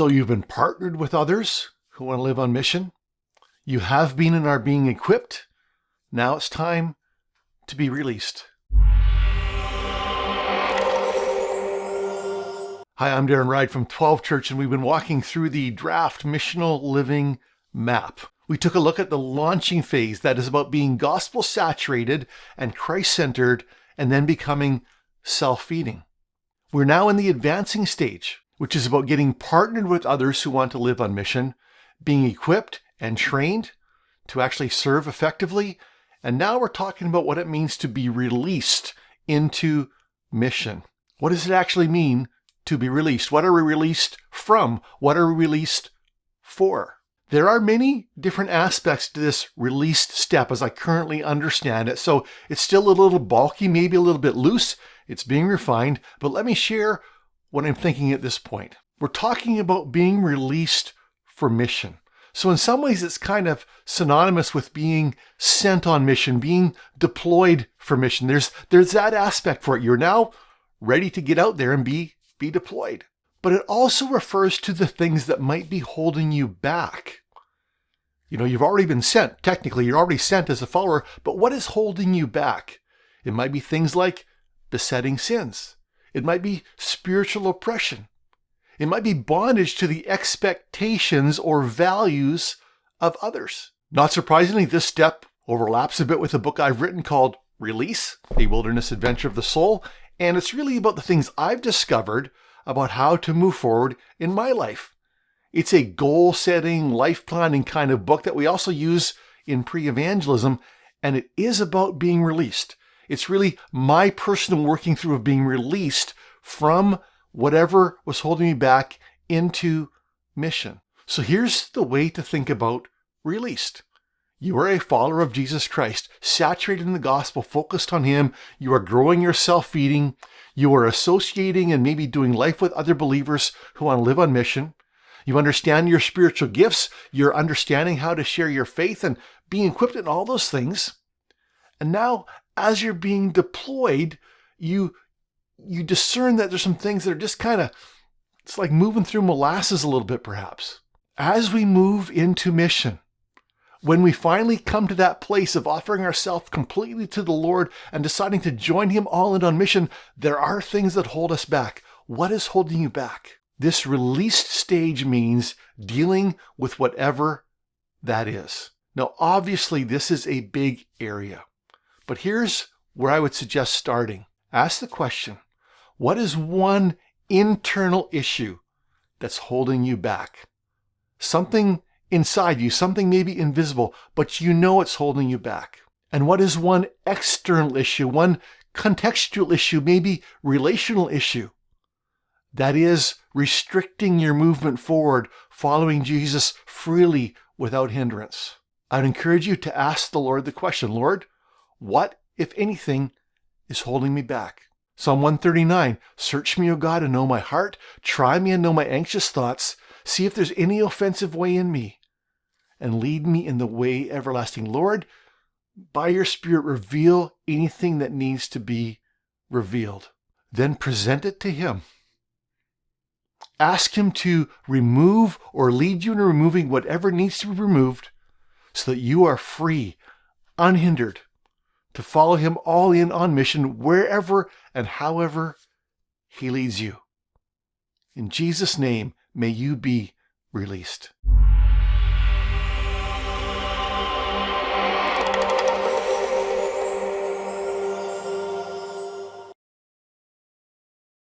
So you've been partnered with others who want to live on mission. You have been and are being equipped. Now it's time to be released. Hi, I'm Darren Ride from 12 Church, and we've been walking through the draft Missional Living Map. We took a look at the launching phase that is about being gospel-saturated and Christ-centered and then becoming self-feeding. We're now in the advancing stage, which is about getting partnered with others who want to live on mission, being equipped and trained to actually serve effectively, and now we're talking about what it means to be released into mission. What does it actually mean to be released? What are we released from? What are we released for? There are many different aspects to this released step as I currently understand it. So it's still a little bulky, maybe a little bit loose. It's being refined, but let me share what I'm thinking at this point. We're talking about being released for mission. So in some ways, it's kind of synonymous with being sent on mission, being deployed for mission. There's that aspect for it. You're now ready to get out there and be deployed. But it also refers to the things that might be holding you back. You know, you've already been sent. Technically, you're already sent as a follower, but what is holding you back? It might be things like besetting sins. It might be spiritual oppression. It might be bondage to the expectations or values of others. Not surprisingly, this step overlaps a bit with a book I've written called Release, A Wilderness Adventure of the Soul, and it's really about the things I've discovered about how to move forward in my life. It's a goal-setting, life-planning kind of book that we also use in pre-evangelism, and it is about being released. It's really my personal working through of being released from whatever was holding me back into mission. So here's the way to think about released. You are a follower of Jesus Christ, saturated in the gospel, focused on Him. You are growing your self-feeding. You are associating and maybe doing life with other believers who want to live on mission. You understand your spiritual gifts. You're understanding how to share your faith and being equipped in all those things. And now, as you're being deployed, you discern that there's some things that are just kind of, it's like moving through molasses a little bit perhaps. As we move into mission, when we finally come to that place of offering ourselves completely to the Lord and deciding to join Him all in on mission, there are things that hold us back. What is holding you back? This released stage means dealing with whatever that is. Now, obviously, this is a big area, but here's where I would suggest starting. Ask the question, what is one internal issue that's holding you back? Something inside you, something maybe invisible, but you know it's holding you back. And what is one external issue, one contextual issue, maybe relational issue, that is restricting your movement forward, following Jesus freely without hindrance? I'd encourage you to ask the Lord the question, Lord, what, if anything, is holding me back? Psalm 139, search me, O God, and know my heart. Try me and know my anxious thoughts. See if there's any offensive way in me, and lead me in the way everlasting. Lord, by your Spirit, reveal anything that needs to be revealed. Then present it to Him. Ask Him to remove or lead you in removing whatever needs to be removed so that you are free, unhindered, to follow Him all in on mission wherever and however He leads you. In Jesus' name, may you be released.